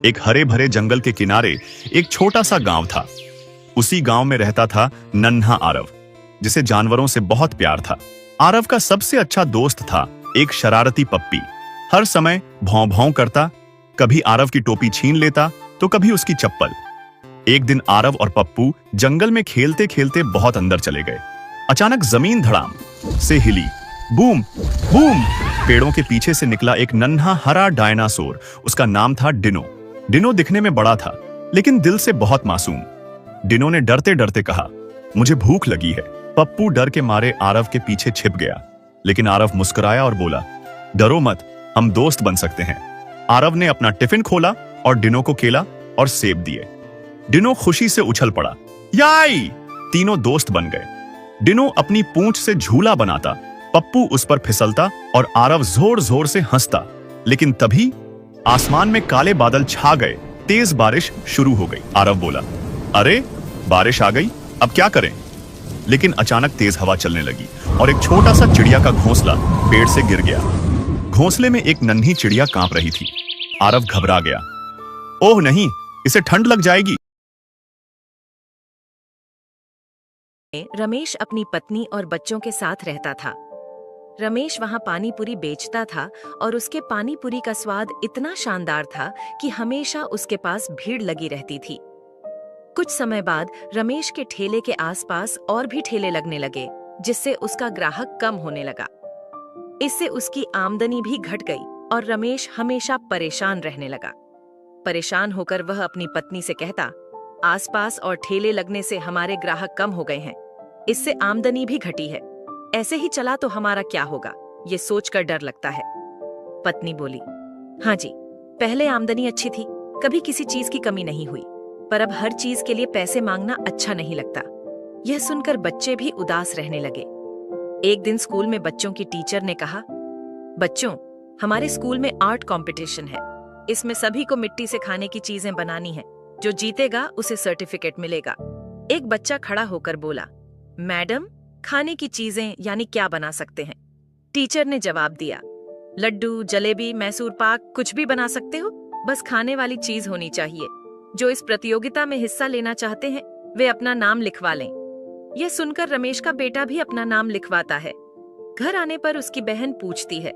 एक हरे भरे जंगल के किनारे एक छोटा सा गांव था। उसी गांव में रहता था नन्हा आरव, जिसे जानवरों से बहुत प्यार था। आरव का सबसे अच्छा दोस्त था एक शरारती पप्पी। हर समय भौं भौं करता, कभी आरव की टोपी छीन लेता तो कभी उसकी चप्पल। एक दिन आरव और पप्पू जंगल में खेलते खेलते बहुत अंदर चले गए। अचानक जमीन धड़ाम से हिली। Boom boom! पेड़ों के पीछे से निकला एक नन्हा हरा डायनासोर। उसका नाम था डिनो। डिनो दिखने में बड़ा था, लेकिन दिल से बहुत मासूम। डिनो ने डरते डरते कहा, मुझे भूख लगी है। पप्पू डर के मारे आरव के पीछे छिप गया, लेकिन आरव मुस्कुराया और बोला, डरो मत, हम दोस्त बन सकते हैं। आरव ने अपना टिफिन खोला और डिनो को केला और सेब दिए। डिनो खुशी से उछल पड़ा। याई! तीनों दोस्त बन गए। डिनो अपनी पूंछ से झूला बनाता, पप्पू उस पर फिसलता और आरव जोर जोर से हंसता। लेकिन तभी आसमान में काले बादल छा गए। तेज बारिश शुरू हो गई। आरव बोला, अरे बारिश आ गई, अब क्या करें? लेकिन अचानक तेज हवा चलने लगी और एक छोटा सा चिड़िया का घोंसला पेड़ से गिर गया। घोंसले में एक नन्ही चिड़िया कांप रही थी। आरव घबरा गया। ओह नहीं, इसे ठंड लग जाएगी। रमेश अपनी पत्नी और बच्चों के साथ रहता था। रमेश वहां पानी पूरी बेचता था और उसके पानी पूरी का स्वाद इतना शानदार था कि हमेशा उसके पास भीड़ लगी रहती थी। कुछ समय बाद रमेश के ठेले के आसपास और भी ठेले लगने लगे, जिससे उसका ग्राहक कम होने लगा। इससे उसकी आमदनी भी घट गई और रमेश हमेशा परेशान रहने लगा। परेशान होकर वह अपनी पत्नी से कहता, आसपास और ठेले लगने से हमारे ग्राहक कम हो गए हैं, इससे आमदनी भी घटी है। ऐसे ही चला तो हमारा क्या होगा, ये सोचकर डर लगता है। पत्नी बोली, हाँ जी, पहले आमदनी अच्छी थी, कभी किसी चीज की कमी नहीं हुई, पर अब हर चीज के लिए पैसे मांगना अच्छा नहीं लगता। यह सुनकर बच्चे भी उदास रहने लगे। एक दिन स्कूल में बच्चों की टीचर ने कहा, बच्चों, हमारे स्कूल में आर्ट कंपटीशन है। इसमें सभी को मिट्टी से खाने की चीजें बनानी है। जो जीतेगा उसे सर्टिफिकेट मिलेगा। एक बच्चा खड़ा होकर बोला, मैडम, खाने की चीजें यानी क्या बना सकते हैं? टीचर ने जवाब दिया, लड्डू, जलेबी, मैसूर पाक, कुछ भी बना सकते हो, बस खाने वाली चीज होनी चाहिए। जो इस प्रतियोगिता में हिस्सा लेना चाहते हैं वे अपना नाम लिखवा लें। यह सुनकर रमेश का बेटा भी अपना नाम लिखवाता है। घर आने पर उसकी बहन पूछती है,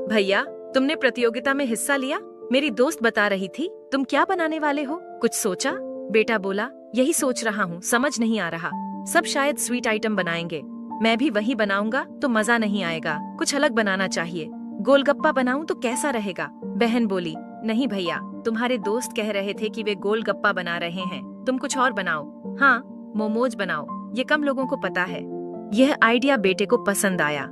भैया, तुमने प्रतियोगिता में हिस्सा लिया? मेरी दोस्त बता रही थी, तुम क्या बनाने वाले हो, कुछ सोचा? बेटा बोला, यही सोच रहा हूँ, समझ नहीं आ रहा। सब शायद स्वीट आइटम बनाएंगे, मैं भी वही बनाऊंगा तो मजा नहीं आएगा, कुछ अलग बनाना चाहिए। गोलगप्पा बनाऊं तो कैसा रहेगा? बहन बोली, नहीं भैया, तुम्हारे दोस्त कह रहे थे कि वे गोलगप्पा बना रहे हैं, तुम कुछ और बनाओ। हाँ, मोमोज बनाओ, ये कम लोगों को पता है। यह आइडिया बेटे को पसंद आया।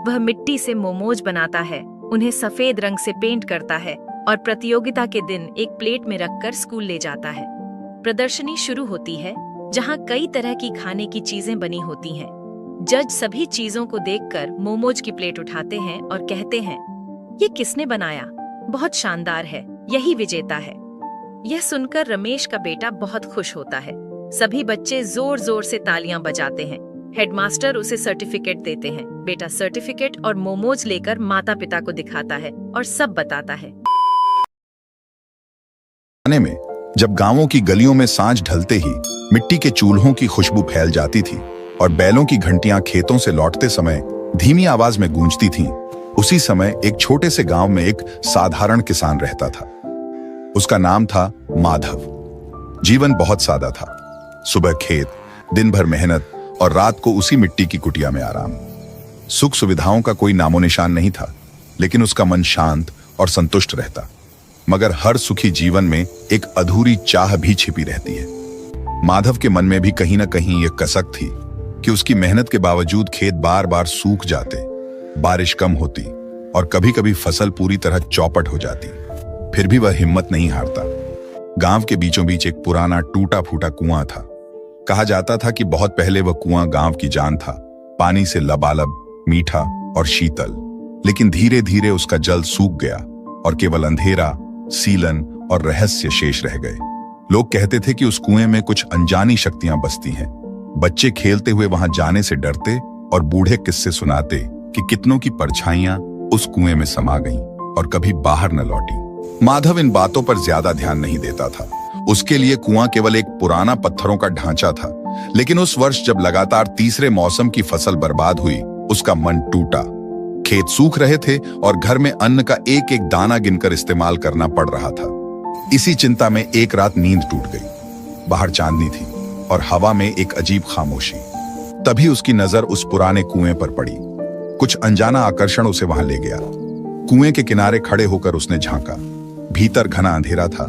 वह मिट्टी से मोमोज बनाता है, उन्हें सफेद रंग से पेंट करता है और प्रतियोगिता के दिन एक प्लेट में रखकर स्कूल ले जाता है। प्रदर्शनी शुरू होती है, जहां कई तरह की खाने की चीजें बनी होती हैं। जज सभी चीजों को देखकर मोमोज की प्लेट उठाते हैं और कहते हैं, ये किसने बनाया? बहुत शानदार है, यही विजेता है। यह सुनकर रमेश का बेटा बहुत खुश होता है। सभी बच्चे जोर जोर से तालियां बजाते हैं। हेडमास्टर उसे सर्टिफिकेट देते हैं। बेटा सर्टिफिकेट और मोमोज लेकर माता पिता को दिखाता है और सब बताता है। में जब गांवों की गलियों में सांझ ढलते ही मिट्टी के चूल्हों की खुशबू फैल जाती थी और बैलों की घंटियां खेतों से लौटते समय धीमी आवाज में गूंजती थीं, उसी समय एक छोटे से गांव में एक साधारण किसान रहता था। उसका नाम था माधव। जीवन बहुत सादा था। सुबह खेत, दिन भर मेहनत और रात को उसी मिट्टी की कुटिया में आराम। सुख सुविधाओं का कोई नामो निशान नहीं था, लेकिन उसका मन शांत और संतुष्ट रहता। मगर हर सुखी जीवन में एक अधूरी चाह भी छिपी रहती है। माधव के मन में भी कहीं ना कहीं यह कसक थी कि उसकी मेहनत के बावजूद खेत बार बार सूख जाते, बारिश कम होती और कभी कभी फसल पूरी तरह चौपट हो जाती। फिर भी वह हिम्मत नहीं हारता। गांव के बीचों बीच एक पुराना टूटा फूटा कुआं था। कहा जाता था कि बहुत पहले वह कुआं गांव की जान था, पानी से लबालब, मीठा और शीतल। लेकिन धीरे धीरे उसका जल सूख गया और केवल अंधेरा, सीलन और रहस्य शेष रह गए। लोग कहते थे कि उस कुएं में कुछ अनजानी शक्तियां बसती हैं। बच्चे खेलते हुए वहां जाने से डरते और बूढ़े किस्से सुनाते कि कितनों की परछाइयां उस कुएं में समा गईं और कभी बाहर न लौटी। माधव इन बातों पर ज्यादा ध्यान नहीं देता था। उसके लिए कुआं केवल एक पुराना पत्थरों का ढांचा था। लेकिन उस वर्ष जब लगातार तीसरे मौसम की फसल बर्बाद हुई, उसका मन टूटा। खेत सूख रहे थे और घर में अन्न का एक एक दाना गिनकर इस्तेमाल करना पड़ रहा था। इसी चिंता में एक रात नींद टूट गई। बाहर चांदनी थी और हवा में एक अजीब खामोशी। तभी उसकी नजर उस पुराने कुएं पर पड़ी। कुछ अनजाना आकर्षण उसे वहां ले गया। कुएं के किनारे खड़े होकर उसने झांका। भीतर घना अंधेरा था,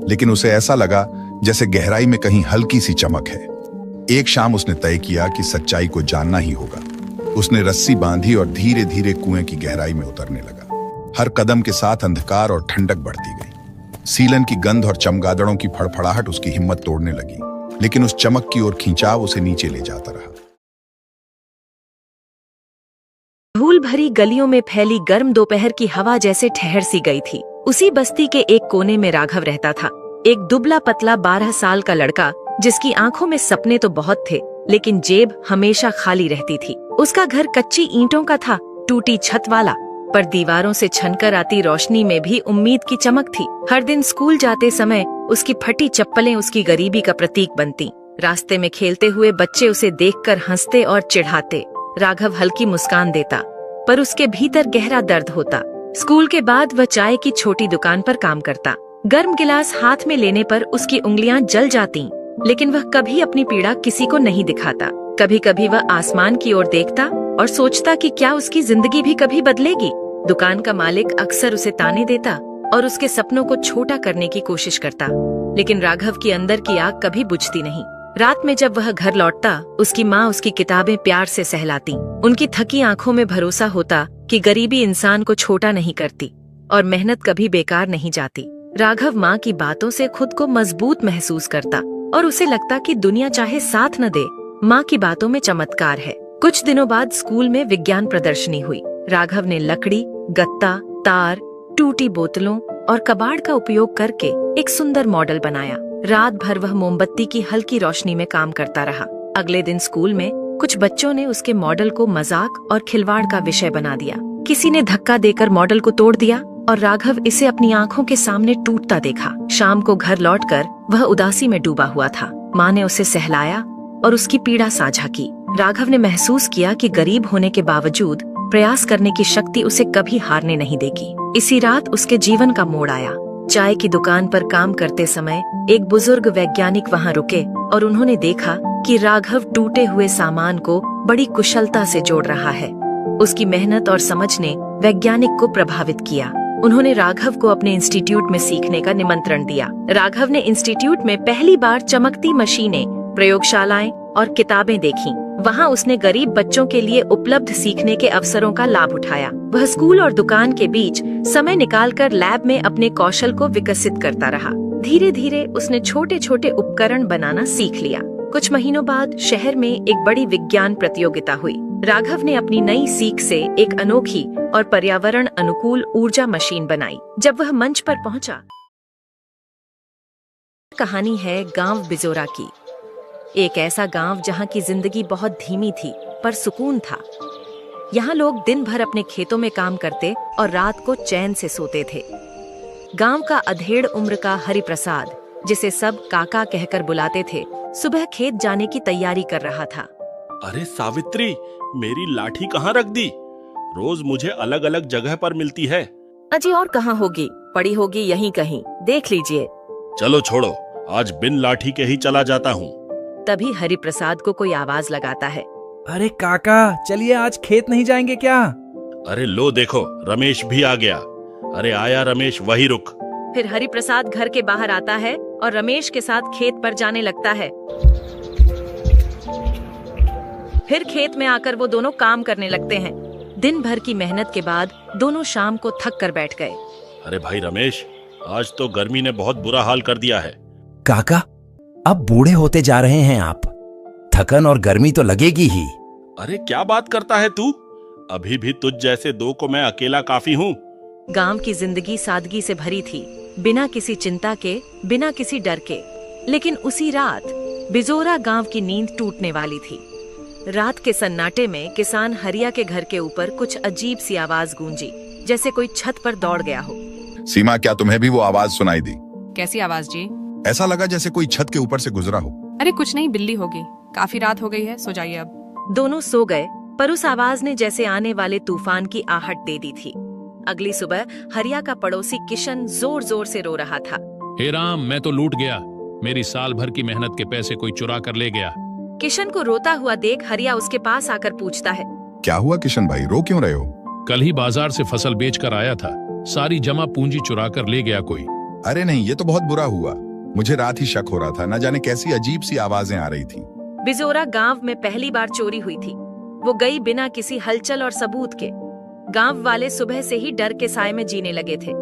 लेकिन उसे ऐसा लगा जैसे गहराई में कहीं हल्की सी चमक है। एक शाम उसने तय किया कि सच्चाई को जानना ही होगा। उसने रस्सी बांधी और धीरे धीरे कुएं की गहराई में उतरने लगा। हर कदम के साथ अंधकार और ठंडक बढ़ती गई। सीलन की गंध और चमगादड़ों की फड़फड़ाहट उसकी हिम्मत तोड़ने लगी, लेकिन उस चमक की ओर खिंचाव उसे नीचे ले जाता रहा। धूल भरी गलियों में फैली गर्म दोपहर की हवा जैसे ठहर सी गई थी। उसी बस्ती के एक कोने में राघव रहता था, एक दुबला पतला 12 साल का लड़का जिसकी आंखों में सपने तो बहुत थे, लेकिन जेब हमेशा खाली रहती थी। उसका घर कच्ची ईंटों का था, टूटी छत वाला, पर दीवारों से छनकर आती रोशनी में भी उम्मीद की चमक थी। हर दिन स्कूल जाते समय उसकी फटी चप्पलें उसकी गरीबी का प्रतीक बनती। रास्ते में खेलते हुए बच्चे उसे देखकर हंसते और चिढ़ाते। राघव हल्की मुस्कान देता, पर उसके भीतर गहरा दर्द होता। स्कूल के बाद वह चाय की छोटी दुकान पर काम करता। गर्म गिलास हाथ में लेने पर उसकी उंगलियां जल जातीं, लेकिन वह कभी अपनी पीड़ा किसी को नहीं दिखाता। कभी कभी वह आसमान की ओर देखता और सोचता कि क्या उसकी जिंदगी भी कभी बदलेगी। दुकान का मालिक अक्सर उसे ताने देता और उसके सपनों को छोटा करने की कोशिश करता, लेकिन राघव की अंदर की आग कभी बुझती नहीं। रात में जब वह घर लौटता, उसकी माँ उसकी किताबें प्यार से सहलाती। उनकी थकी आंखों में भरोसा होता कि गरीबी इंसान को छोटा नहीं करती और मेहनत कभी बेकार नहीं जाती। राघव माँ की बातों से खुद को मजबूत महसूस करता और उसे लगता कि दुनिया चाहे साथ न दे, माँ की बातों में चमत्कार है। कुछ दिनों बाद स्कूल में विज्ञान प्रदर्शनी हुई। राघव ने लकड़ी, गत्ता, तार, टूटी बोतलों और कबाड़ का उपयोग करके एक सुंदर मॉडल बनाया। रात भर वह मोमबत्ती की हल्की रोशनी में काम करता रहा। अगले दिन स्कूल में कुछ बच्चों ने उसके मॉडल को मजाक और खिलवाड़ का विषय बना दिया। किसी ने धक्का देकर मॉडल को तोड़ दिया और राघव इसे अपनी आंखों के सामने टूटता देखा। शाम को घर लौटकर वह उदासी में डूबा हुआ था। माँ ने उसे सहलाया और उसकी पीड़ा साझा की। राघव ने महसूस किया कि गरीब होने के बावजूद प्रयास करने की शक्ति उसे कभी हारने नहीं देगी। इसी रात उसके जीवन का मोड़ आया। चाय की दुकान पर काम करते समय एक बुजुर्ग वैज्ञानिक वहां रुके और उन्होंने देखा कि राघव टूटे हुए सामान को बड़ी कुशलता से जोड़ रहा है। उसकी मेहनत और समझ ने वैज्ञानिक को प्रभावित किया। उन्होंने राघव को अपने इंस्टीट्यूट में सीखने का निमंत्रण दिया। राघव ने इंस्टीट्यूट में पहली बार चमकती मशीनें, प्रयोगशालाएं और किताबें देखीं। वहां उसने गरीब बच्चों के लिए उपलब्ध सीखने के अवसरों का लाभ उठाया। वह स्कूल और दुकान के बीच समय निकालकर लैब में अपने कौशल को विकसित करता रहा। धीरे धीरे उसने छोटे छोटे उपकरण बनाना सीख लिया। कुछ महीनों बाद शहर में एक बड़ी विज्ञान प्रतियोगिता हुई। राघव ने अपनी नई सीख से एक अनोखी और पर्यावरण अनुकूल ऊर्जा मशीन बनाई। जब वह मंच पर पहुंचा, कहानी है गांव बिजोरा की। एक ऐसा गांव जहां की जिंदगी बहुत धीमी थी पर सुकून था। यहाँ लोग दिन भर अपने खेतों में काम करते और रात को चैन से सोते थे। गांव का अधेड़ उम्र का हरिप्रसाद, जिसे सब काका कहकर बुलाते थे, सुबह खेत जाने की तैयारी कर रहा था। अरे सावित्री, मेरी लाठी कहाँ रख दी? रोज मुझे अलग अलग जगह पर मिलती है। अजी और कहाँ होगी, पड़ी होगी यहीं कहीं, देख लीजिए। चलो छोड़ो, आज बिन लाठी के ही चला जाता हूँ। तभी हरिप्रसाद को कोई आवाज लगाता है। अरे काका, चलिए आज खेत नहीं जाएंगे क्या? अरे लो देखो, रमेश भी आ गया। अरे आया रमेश, वही रुक। फिर हरिप्रसाद घर के बाहर आता है और रमेश के साथ खेत पर जाने लगता है। फिर खेत में आकर वो दोनों काम करने लगते हैं। दिन भर की मेहनत के बाद दोनों शाम को थक कर बैठ गए। अरे भाई रमेश, आज तो गर्मी ने बहुत बुरा हाल कर दिया है। काका, अब बूढ़े होते जा रहे हैं आप, थकन और गर्मी तो लगेगी ही। अरे क्या बात करता है तू? अभी भी तुझ जैसे दो को मैं अकेला काफी हूँ। गांव की जिंदगी सादगी से भरी थी, बिना किसी चिंता के, बिना किसी डर के। लेकिन उसी रात बिजोरा गांव की नींद टूटने वाली थी। रात के सन्नाटे में किसान हरिया के घर के ऊपर कुछ अजीब सी आवाज गूंजी, जैसे कोई छत पर दौड़ गया हो। सीमा, क्या तुम्हें भी वो आवाज सुनाई दी? कैसी आवाज जी? ऐसा लगा जैसे कोई छत के ऊपर से गुजरा हो। अरे कुछ नहीं, बिल्ली होगी। काफी रात हो गई है, सो जाइए अब। दोनों सो गए, पर उस आवाज ने जैसे आने वाले तूफान की आहट दे दी थी। अगली सुबह हरिया का पड़ोसी किशन जोर जोर से रो रहा था। हे राम, मैं तो लूट गया। मेरी साल भर की मेहनत के पैसे कोई चुरा कर ले गया। किशन को रोता हुआ देख हरिया उसके पास आकर पूछता है, क्या हुआ किशन भाई, रो क्यों रहे हो? कल ही बाजार से फसल बेच कर आया था, सारी जमा पूंजी चुरा कर ले गया कोई। अरे नहीं, ये तो बहुत बुरा हुआ। मुझे रात ही शक हो रहा था, न जाने कैसी अजीब सी आवाजें आ रही थी। बिजोरा गांव में पहली बार चोरी हुई थी। वो गई बिना किसी हलचल और सबूत के। गांव वाले सुबह से ही डर के साए में जीने लगे थे।